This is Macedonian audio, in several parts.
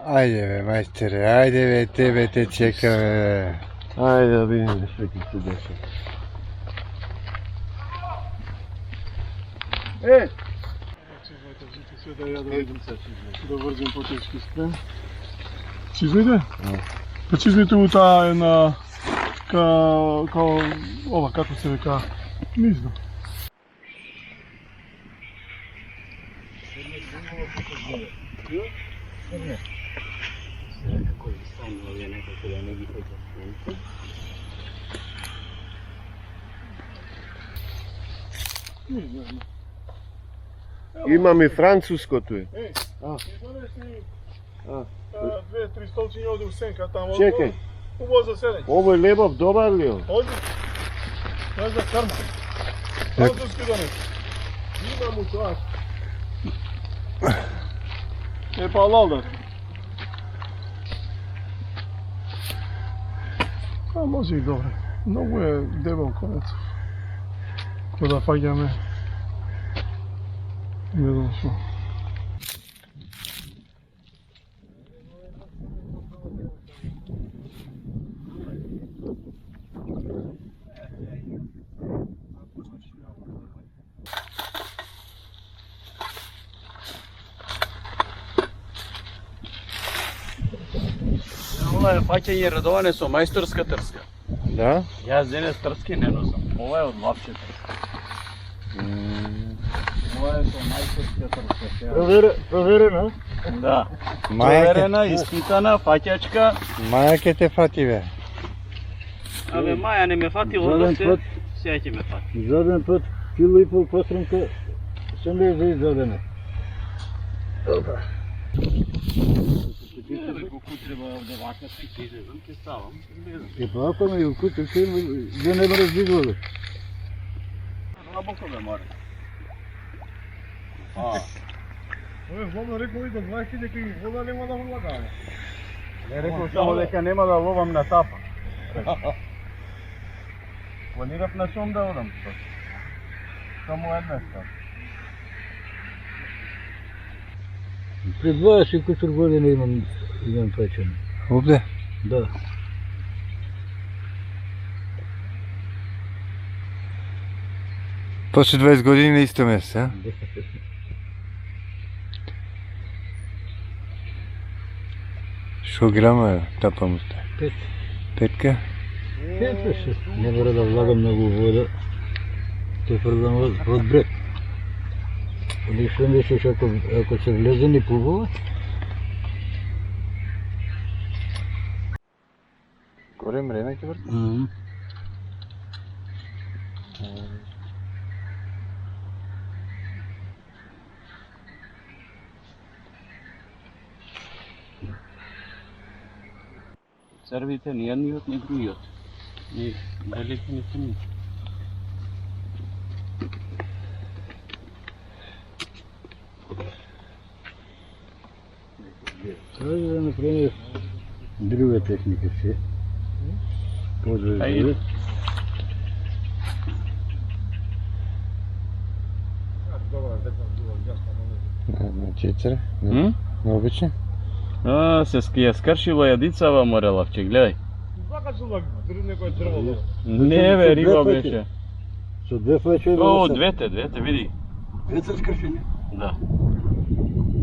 Ajde be, majstore, ajde be, tebe te čekam be. Ajde da vidim što ti se dešava. Čizmajte žiti sve da ja da vrđem potečki sprem. Čizmite? Pa čizmite u ta jedna, kao ova, kako se veka, nizno. Imam i francusko tu je. Ej, A. donesi A. 2-3 stolčinje ovdje u senka tamo. Čekaj. U voz za sedenje. Ovo je lebov dobar li on? Ovdje. Ne znam, karma. Francuski donesi. Imam u to. E pa lalda. A može i dobro. Mnogo je debel konec. Ko da fagjame. Ne znam što. Ova je faćenje radovane su majstorska trska. Da? Ja danas trske ne nosim. Ova je od lapše trska. Ova je to majstorska trska. Proverena? Da. Maja Proverena, ispitana, faćačka. ke te fati be. Абе, Маја не ме фати, Заден се, път. сега ќе ме фати. Заден път, кило и пол посрамка, съм ли за иззадена. Колку треба да вака си излезам, ќе ставам, излезам. И па ако ме укутиш, да не ме раздвигвали. Работа бе, море. Ove, Vladno rekao i do 20 koji voda nema da vladava. Не рекол само дека нема да ловам на тапа. Планирав на шум да одам. Само една стvar. Пред 20 кусор година имам печено. Ovdje? Да. Poslije 20 godina na isto mjesto, a? Šo grama je tapam ste? 5. Petka? 5 Не мора да влагам много вода. Те фърдам от брег. Нищо мислиш, ако се влезе не плувала? Gore mrena ke vrti? Цървите ни едниот, ни другиот. Ни велики, ни тъмни. Трябва да направим друга техника си. По-добре. Na četiri? Na obični? Се ја скршила јадицава морелавче, гледај. Zaka su da neko je trebalo. Не бе, риба беше. Со две флече. О, двете, види. Две са скршени. Да.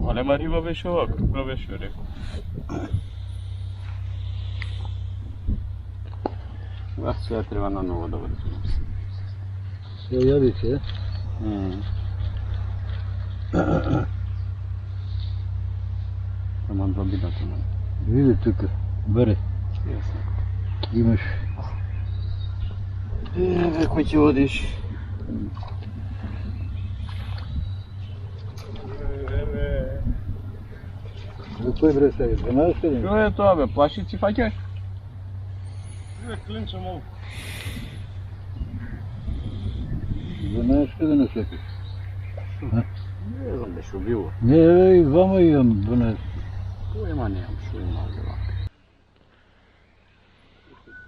Голема риба беше ова, крупна беше, рекол. Сега треба на ново да врзим. Се јадици, Аман бабината на. Види тука, баре, имаш. Кој ќе одиш? За кој бре сега? 12 ли? Што е тоа бе, плашици фаќаш? Klinča malo. 12 да не секи. Не знам беше убило. Не, и двама имам 12. Кој има, немам, што има овде вака.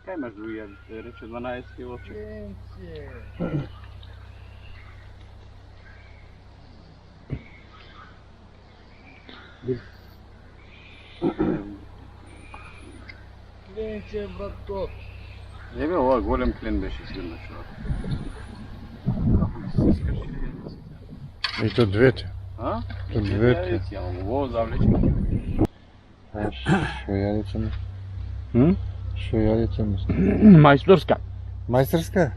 Кај имаш другија, рече 12 килоче? Бил. че, брат, то? Не бе, ова голем клен беше изгледна човек. И то двете. А? То двете. Ама ovo zavleče. Що ядицаме? Hm? Що ядицаме? Majstorska. Майстерска?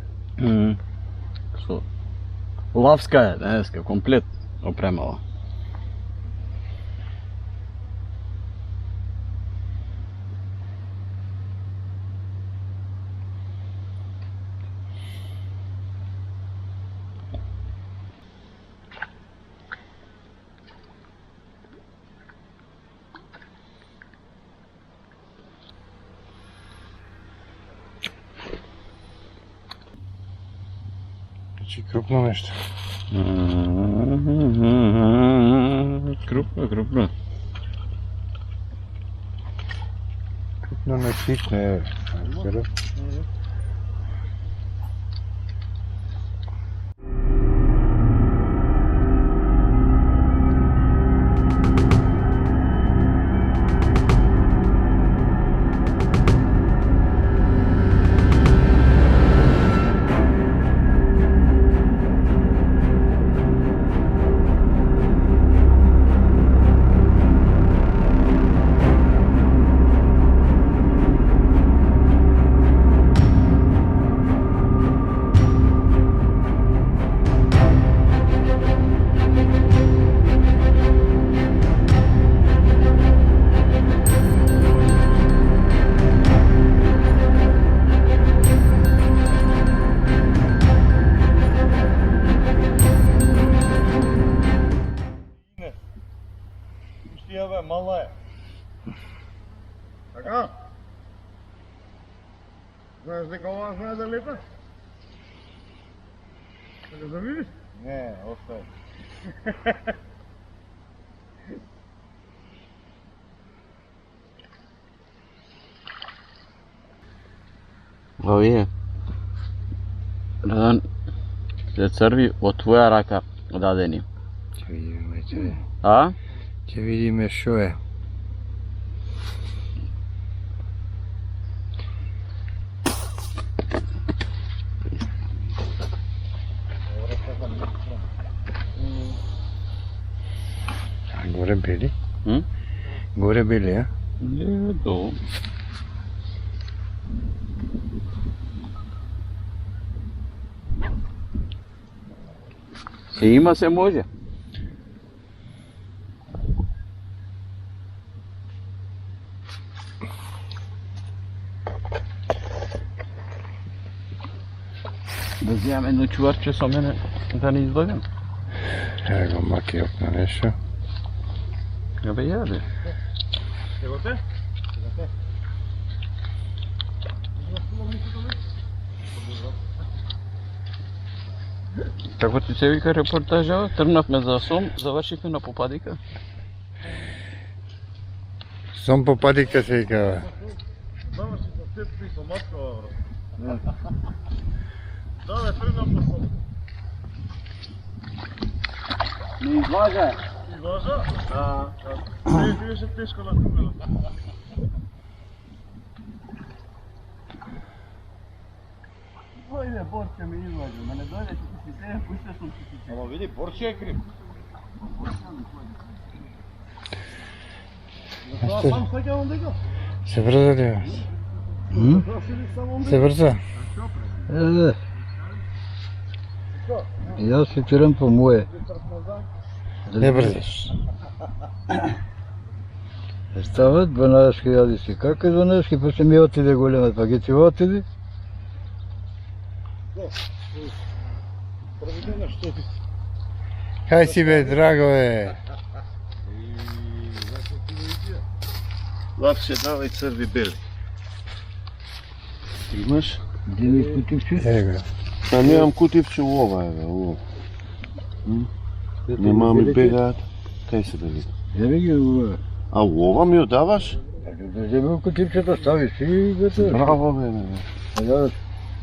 Što? Lavska je dneska, komplet opremala. Znači krupno nešto. Krupno, krupno. Krupno ne sitno je. Пустия, мала е. Така? Знаеш дека ова знае да лета? Така да видиш? Не, остави. Ovije. Radan, se crvi od tvoja raka dadeni. Ќе видиме, ќе. A? Ќе видиме што е. Горе бели? Hm? Горе бели, а? Не, то. Se ima se može. Да вземем едно чуварче со мене да не излогам. Ево го маки на нешто. Абе јаде. Ево те? Како ти се вика репортажа, тргнавме за Сом, завршивме на Попадика. Сом попадика се викава. Заврши со теб и со матка, брат. Да, бе, тргнам по сом. Не излага. Излажа? Да. Не, ти беше тешко на купила. Дојде Борче ми излага, ма не дојде че ти си те, пуста сум ти си те. Ама види, Борче е крив. Затоа сам сакам дека? Се брза ли? Затоа седиш само Се брза? Јас се чурам по моје. Не брзаш. Стават 12.000 си. Како е 12.000? После ми отиде големат, па ги ти отиде. Проведена што ти? Хај си бе, драго е. Лапше, давај црви бели. Имаш? Где ми кутивче? Его. А немам кутивче у ова, еве, у ова. Нема ми бегаат. Кај се да видам? Еве ги ова. А у ова ми ја даваш? Да земе кутивчето, ставиш и готово. Браво, бе, бе.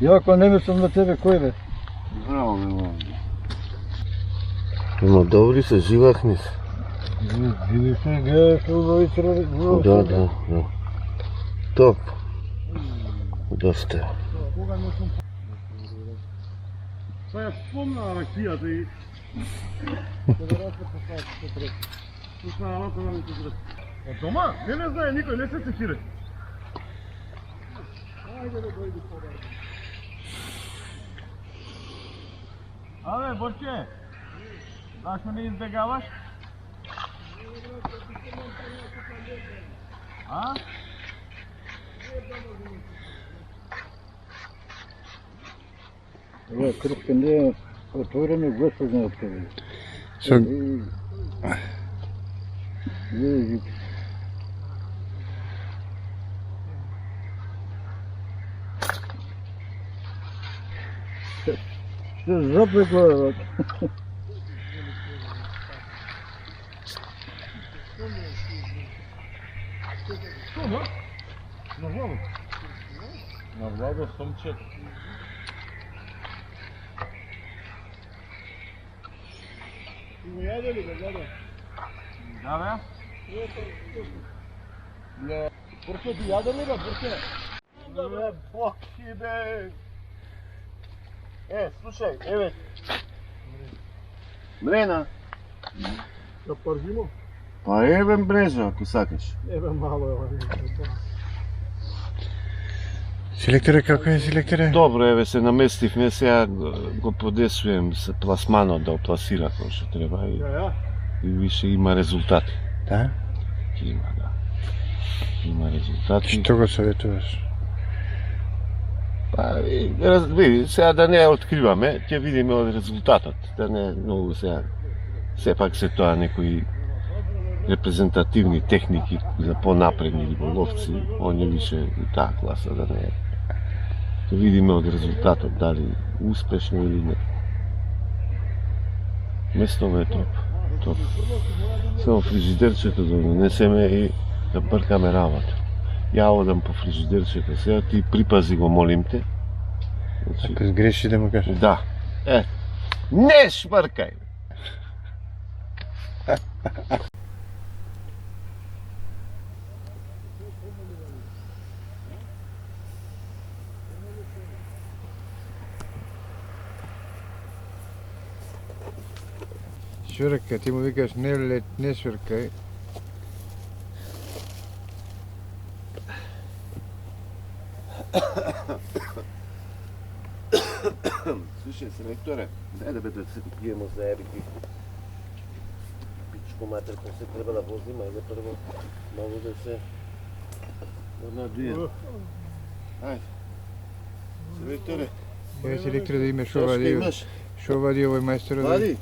Ја ако не мислам на тебе, кој бе? Браво, бе, бе. Ама добри се, живахни се. Видиш ли, гледаш убави црви. Да. Топ. Доста. Кога не съм... Сега я спомна ракията и... От дома? Не знае никой, не се цефире. Айде да дойде по-добре. Абе, Борче! Защо не избегаваш? А? Кръпка не е отворена, Господ не откъде. Ще жопи глава. На Владо Сомчет. Ти го яде ли, бе, Владо? Да, бе. Бурке, ти яде ли, бе, Бурке? Да, бе, бог ти, бе. Слушай, еве. Мрена. Да пържимо? Па еве мрежа, ако сакаш. Еве мало е, Селекторе, како е селекторе? Добро, еве се наместивме, сега го подесувам с пласманот да опласира кој што треба и више има резултати. Да? Има, да. Има резултати. Што го советуваш? Па, види, сега да не откриваме, ќе видиме од резултатот. Да не многу сега. Сепак се тоа некои репрезентативни техники за понапредни риболовци, он е више и таа класа да не е. Ќе видиме од резултатот дали успешно или не. Местово е топ. Топ. Само фрижидерчето да донесеме и да бркаме работа. Ја одам по фрижидерчето сега, ти припази го, молим те. Ако сгреши да му кажеш. Да. Не швркај! Шврка, ти му викаш не швркај. Слушай, селекторе, дай да бе да се пиемо заебики. Пичко матерко се треба да возим, ајде прво малку да се надуем. Ајде. Селекторе, Еве селектор да име шо што вади. имаш? Шо вади овој мајстор? Вади?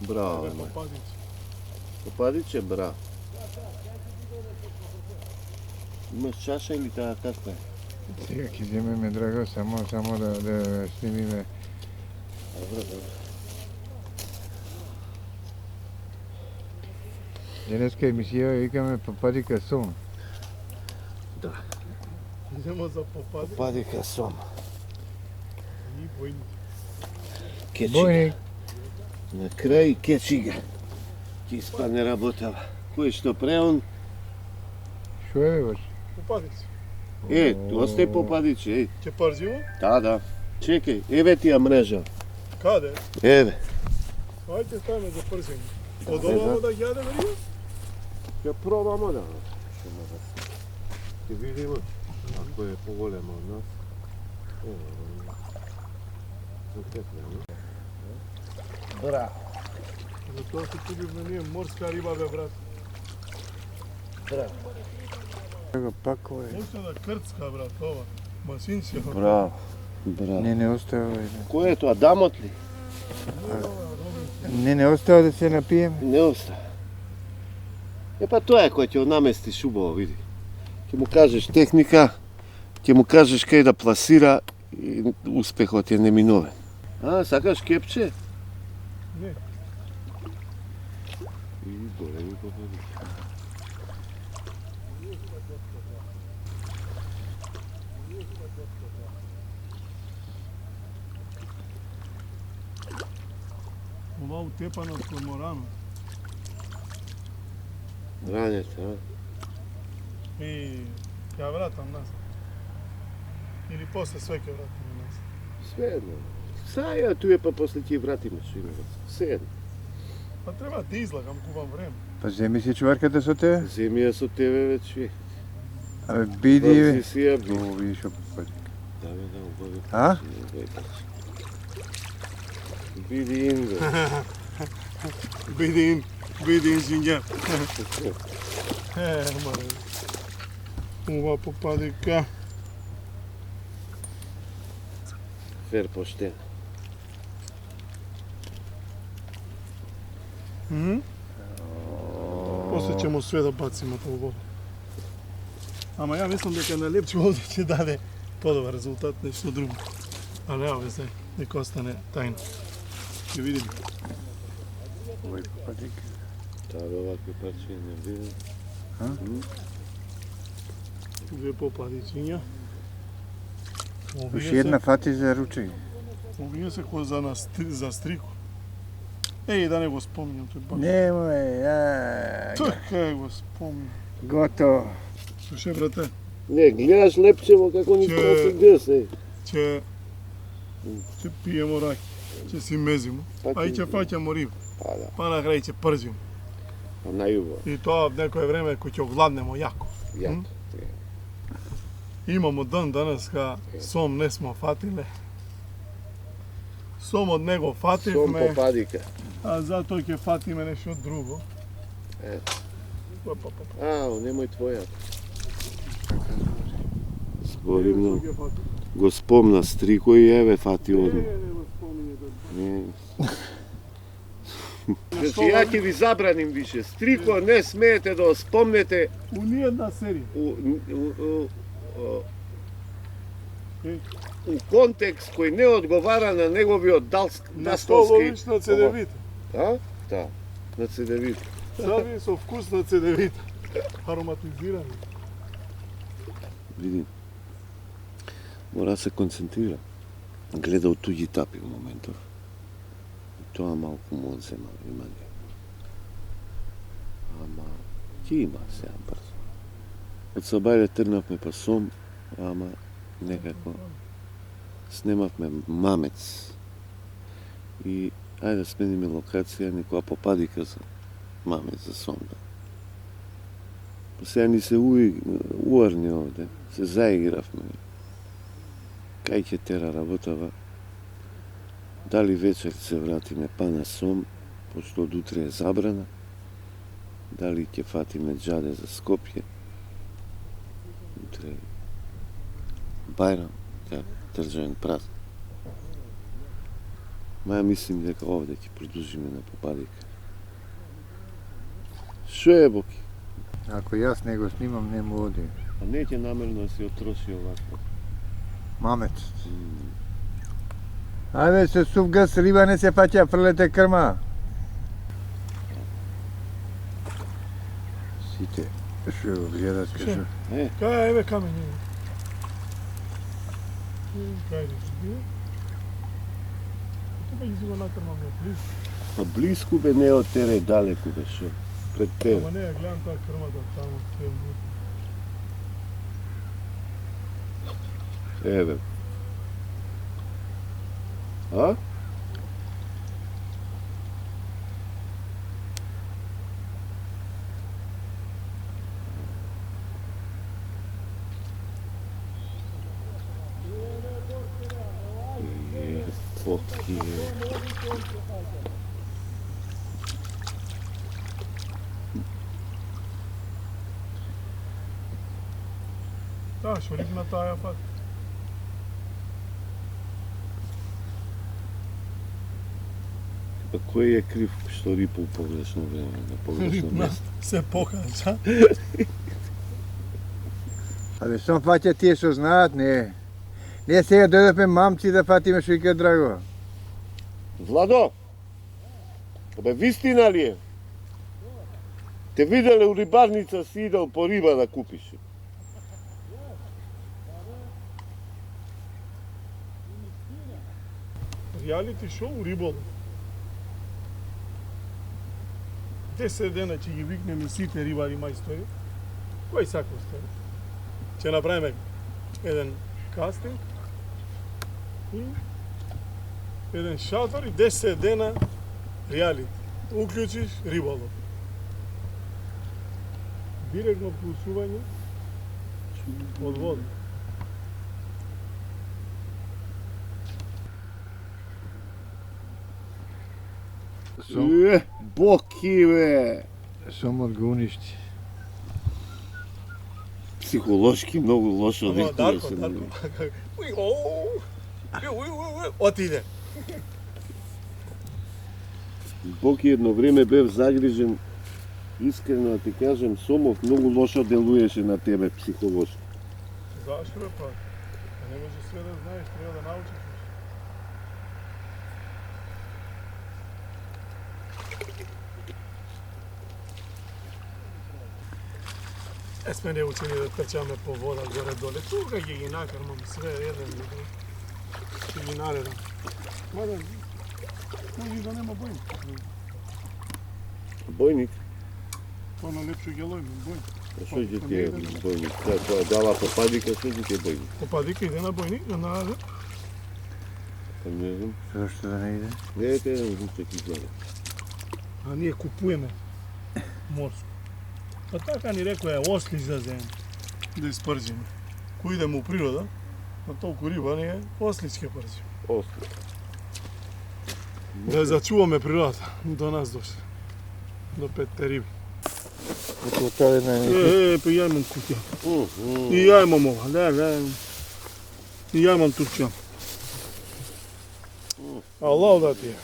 Браво, мај. Попадиче, браво. Имаш чаша или таа каква е? Сега ќе земеме, драго, само да снимиме. Добро, добро. Денеска емисија викаме Попадика сом. Да. Идемо за попади Попадика сом. и бойни. Кечига. Бојник. На крај кечига. Ќе испадне работава. Кој што преон? Шо е бе баш? Попадици. Остај попадиче, Ќе пържимо? Да. Чекај, еве ти ја мрежа. Каде? Еве. Ајде ставаме за пържење. Од овamo да јаде верија? Ќе пробамо да. Ќе видиме ако е поголемо од нас. Браво. Затоа се чудивме ние морска риба, бе, брат. Браво. Го пак овој. Още да крцка, брат, ова. Масинче. Браво. Браво. Не остава овој. Кој е тоа? Дамот ли? Не остава да се напиеме. Не оста. Па тоа е кој ќе наместиш убаво, види. Ќе му кажеш техника, ќе му кажеш кај да пласира и успехот е неминовен. Сакаш кепче? Не. И големи попади. Ова утепано од корморано. Ранете, И ја вратам назад. Или после све ќе вратиме нас? Sve jedno. Saja tu je pa posle ti vratimo Šinovac. Sve jedno. Па треба да излагам кубам време. Pa zemi si čuvarkата со те. Zemlja su tebe već vi. Абе биди. Бързи си я би. О, видиш опади. Да, убави. А? Биди инда. Биди инженер. Маре. Ова попадика. Фер поштен. После ćemo sve da bacimo to u vodu. Ама ја мислам дека на лепче овде ќе даде подобар резултат, нешто друго. Ali evo veze, neka ostane tajna. Ќе видим. Овој опади. Таbe ovakve parčine ne vidim. Две попадичиња. Уши една фати за ручење. Овие се кој за стрико. Еј, да не го спомням, тој баш. Немој, ја. Така го спомням. Готово. Слушај, брате, Не, гледаш Лепчево како ни трафи гъс, е. ќе пиемо раки, ќе си мезимо, а и ќе фаќамо риба. Па да, Па на крај ќе прзимо. pa na jugo. И тоа в некое време кој ќе огладнемо јако. Jako. Имамо ден денеска, сом не смо фатиле. Сом од него Som фативме, popadika. а затоа ќе фатиме нешто друго. Е. Па, па, па, па. A, nemoj tvoja. Govorim, Ќе фатиме. го спомна стрико и еве фати одма. Не го спомине да. Не. Значи ја ќе ви забраним више. Стрико не смеете да го спомнете У ниједна серија. у контекст кој не одговара на неговиот На даскалски... столовична цедевита. Да? Да, на цедевит. Сави со вкус на цедевита. Ароматизирани. Види, мора да се концентрира. Гледа од туѓи тапи во моментов. Тоа малку му одзема внимание. Ама, ќе има сега брзо. Од Сабајле тргнавме па Сом, ама некако снимавме Мамец. И ајде да смениме локација, некоја попадика за Мамец, за Сом. Па сега ни се уарни овде, се заигравме. Кај ќе тера работава? Дали вечер се вратиме па на Сом, пошто од утре е забрана? Дали ќе фатиме џаде за Скопје? Утре Бајрам, државен празник. Ма ја мислим дека овде ќе продолжиме на попадика. Шо е, Боки? Ако јас не го снимам, не му оди. А не ќе намерно да се отроши овако. Мамец. Ајде се сув газ риба не се фаќа, фрлете крма. Сите што го гледат кажу. Кај еве камења. Кај да се бие? Тоа ќе си го натрмаме близко. Па близко бе, не од тере, далеку бе, шо? Пред тебе. Ама не, ја гледам таа крмата таму, се Еве. А? Фотки. Да, шо рибна таа ја фати. Па кој е крив што рипал погрешно време, на погрешно Рибна место? се покажа. Абе, сом фаќа тие што знаат, не. Не сега дојдовме мамци да фатиме што ика драго. Владо! Абе, вистина ли е? Те виделе у рибарница си идел по риба да купиш. Реалити шоу риболов. 10 дена ќе ги викнеме сите рибари мајстори. Кој сака остави? Ќе направиме еден casting i jedan šator i 10 dana reality. Uključiš ribolov. Direktno plusuvanje od vode. Боки, бе! Само од гоништи. Психолошки многу лошо Ама, виктуе Дарко, се. Дарко. Отиде. Боки едно време бев загрижен, искрено да ти кажем, Сомов многу лошо делуеше на тебе психолошки. Зашто бе па? Не може све да знаеш, треба да научиш. Сме не учени да трчаме по вода горе-доле. Тука ќе ги накармам све еден и друг. Ќе ги наредам. Мада, може и да нема бојник. Бојник? Тоа на лепшо ќе лојме, бојник. А што ќе ти е бојник? Тоа дава попадика, што ќе ти е бојник? Попадика иде на бојник, на азер. Па не знам. Зашто да не иде? Не, те еден ручек изгледа. А ние купуваме морско. Па така ни рекоја ослич да земе, да испржиме. Кој идеме у природа, на толку риба ние ослич ќе пржиме. Ослич. Да ја зачуваме природата, до нас дошле. До петте риби. Ето таде на не. Па ја имам кутија. И ја имам ова, да. И ја имам турчан. Аллах да ти е.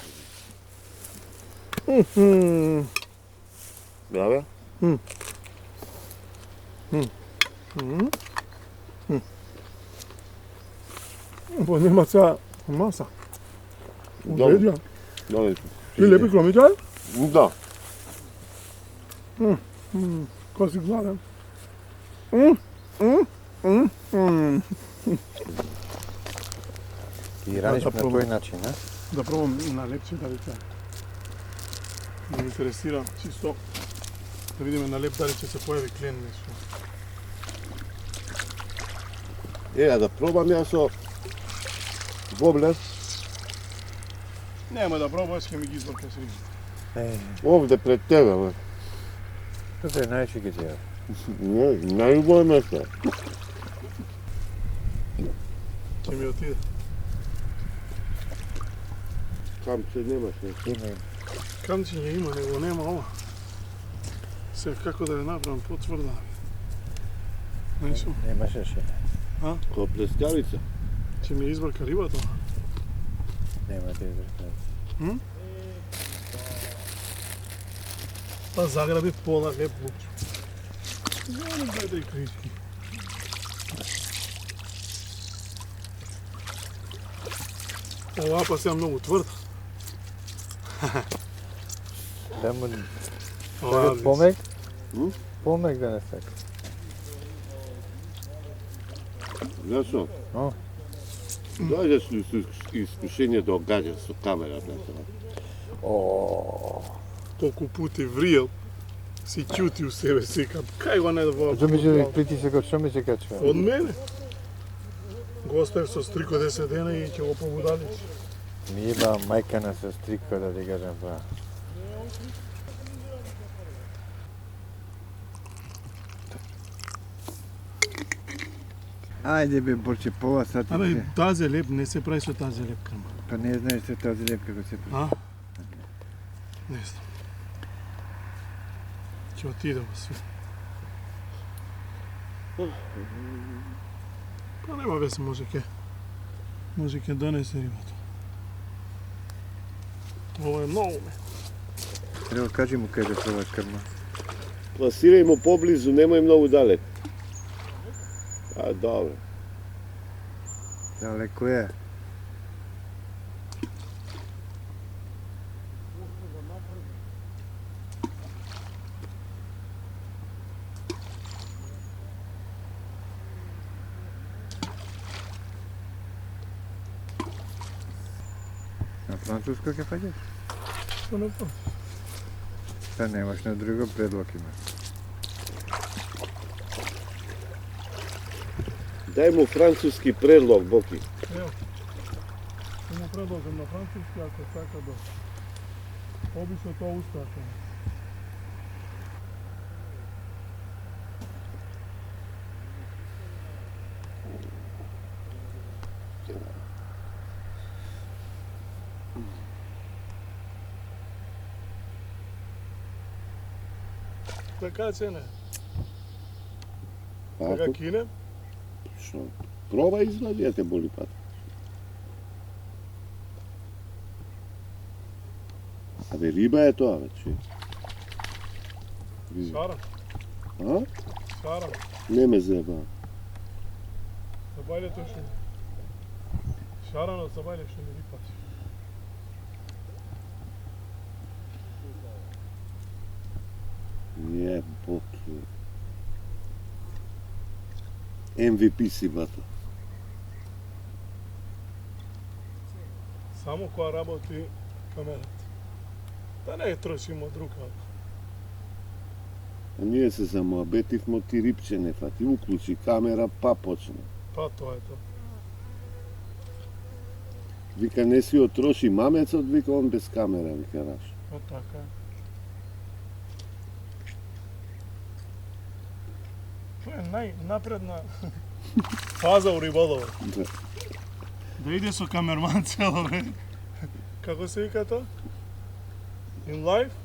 Браве? Па нема ця маса. Удредја. Добре. И лепи кломичај? Да. Кој си гладен? И раниш на тој начин, а? Да пробам на лепче дали ќе. Да ме интересира чисто да видиме на леп дали ќе се појави клен нешто. Да пробам ја со воблер. Нема да пробаш, ќе ми ги избркаш рибите. Овде пред тебе, бе. Тоа е најче ќе ти ја. Не, најубаво место. Ќе ми отиде. Камче немаш, не? Има. Камчиња има, него нема ова. Се како да ја направам потврда. Нешто. Немаше ше. Ко плескавица. Ќе ми избрка рибата. Нема да изрекам. Па заграби пола леп лупчо. Зони дајте и кришки. Ова па сега многу тврда. Да му Ова да помек? М? Помек да не сака. Зашо? О. Дојдеш ли со искушение да огаѓаш со камерата? О. толку пути вриел, си ќути у себе, секам, кај го не да во... Што ми се притисокот, што ми се качува? Од мене. Го оставив со стрико 10 дена и ќе го побудалиш. Ми еба мајка на со стрико, да ти кажам па. Ајде бе, Борче, пола сати. Абе, тази леп не се прави со тази леп крма. Па не знаеш со тази леп како се прави. А? Не знам. Ќе отиде во све. Па нема веќе, може ќе донесе рибата. Ова е многу ме. Треба кажи му кај да пробаш крма. Пласирај му поблизу, немој многу далек. А, добре. Далеко е. На француско ќе паѓаш? Што не па? Та немаш на друго предлог има. Дай му француски предлог, Боки. Evo, mu predlažem na francuski ako saka do. Obično to ustaše. Така цена. Така Ако, кinem? што? Проба извади, ја те боли пат. Абе, риба е тоа, вече. Шарам, А? šaram. Не ме заеба. Sabajlje to še. Šarano sabajlje še ne ripati. Јебоки. MVP си, бато. Samo koja raboti kamerat. Da ne trošimo druga. А ние се замоабетивмо, ти рипче не фати. Уклучи камера, па почне. Pa to je to. Вика, не си отроши мамецот, вика, он без камера, вика, раш. Pa taka je. To je najnapredna faza u ribolovu. Да. Da ide su kamerman cijelo vreme. Kako se vika to? In life?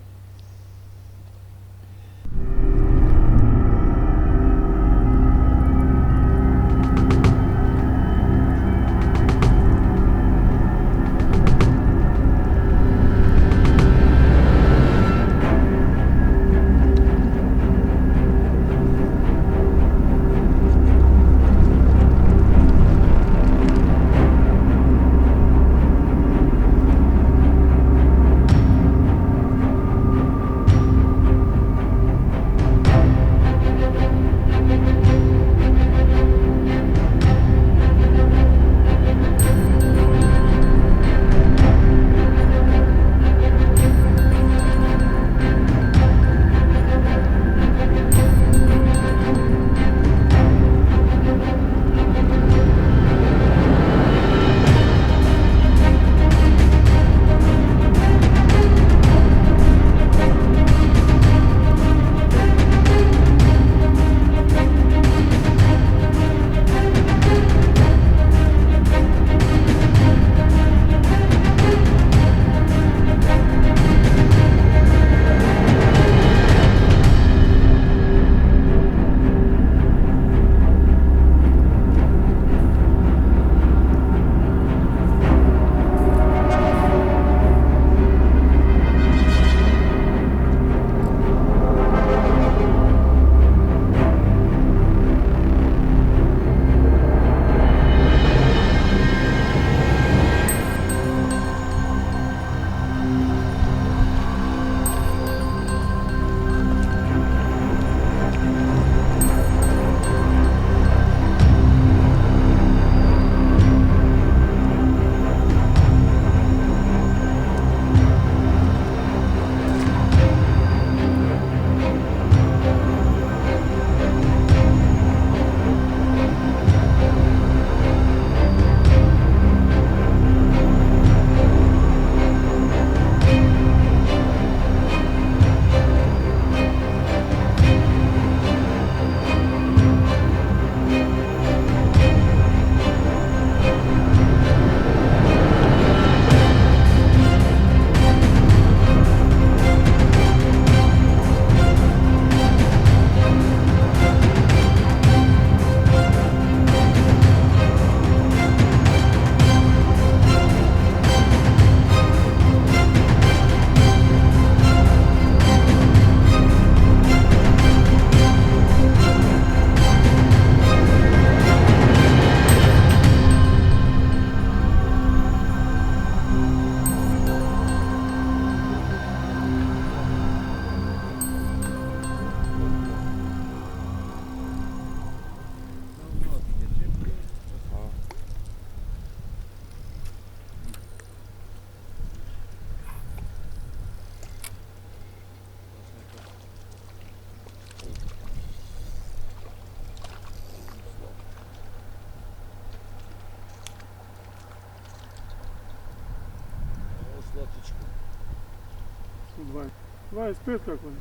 120. 25 kako ne.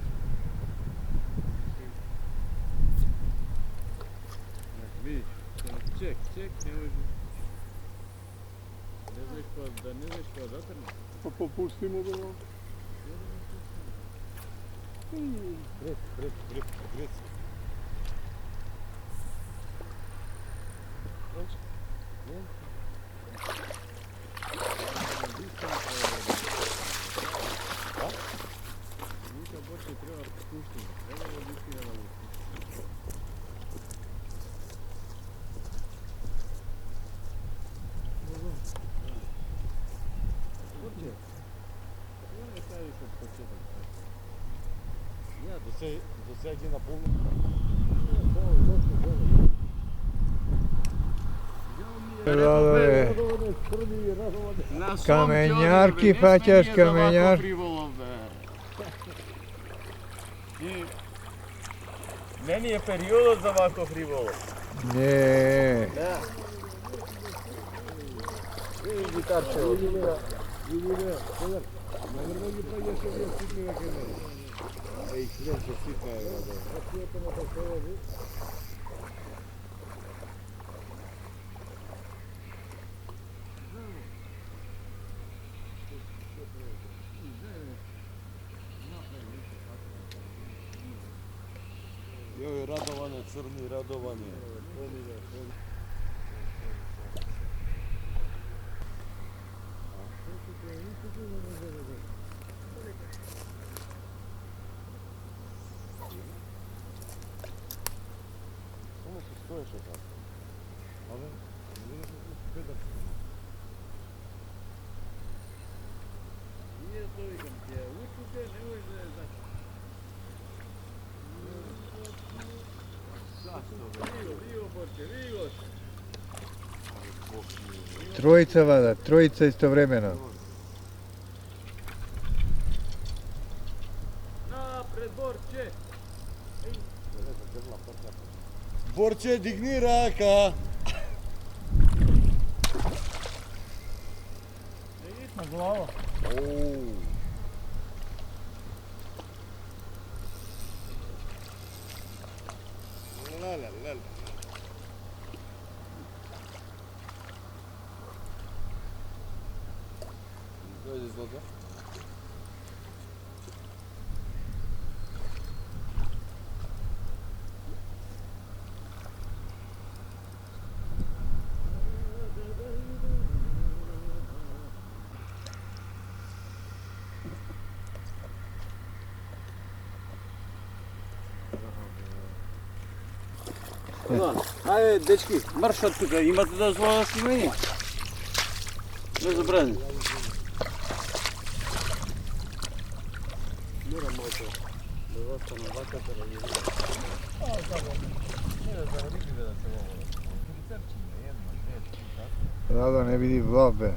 Vidiš, ček, ne može. Ne znaš pa zatrni. Pa popustimo ga malo. Grec. До сега ги напълно. Kamenjarki, faćaš kamenjar. Meni je period za ovako ribolov. Ne. Joj, radovane, crni radovane. Samo se stoješ tako. Ali, ne vidiš da se pedak snima. Nije to vikam ti, učite, ne možeš da je znači. Trojica vada, trojica istovremeno. Napred, Borče! Borče, digni raka! Na glava. Dođe zlata. Ajde, dečki, marš od tuka, imate dozvolu za snimanje? Ne zabranite. Moramo to, da ostane ovakav televizor. Rado ne vidi babe.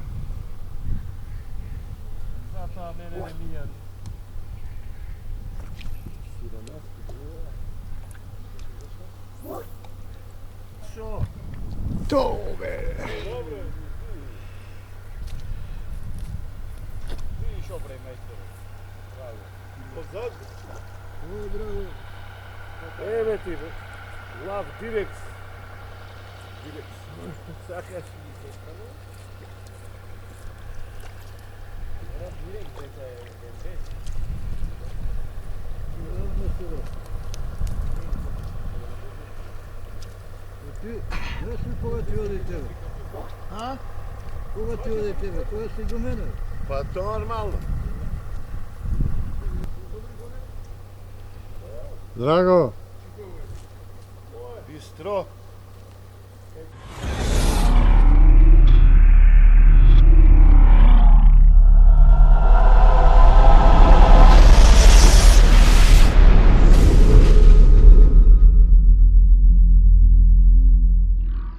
Zato mene ne mijan. To be. Vidiš oprej, majstore. Bravo. Pozad. O, bravo. Evo ti, lav direkt. Sakaš mi se stano. Era direkt deta je bez. Ti, znaš li koga ti ode tebe? A? Koga ti ode tebe? Koga si do mene? Pa to normalno. Drago, Bistro.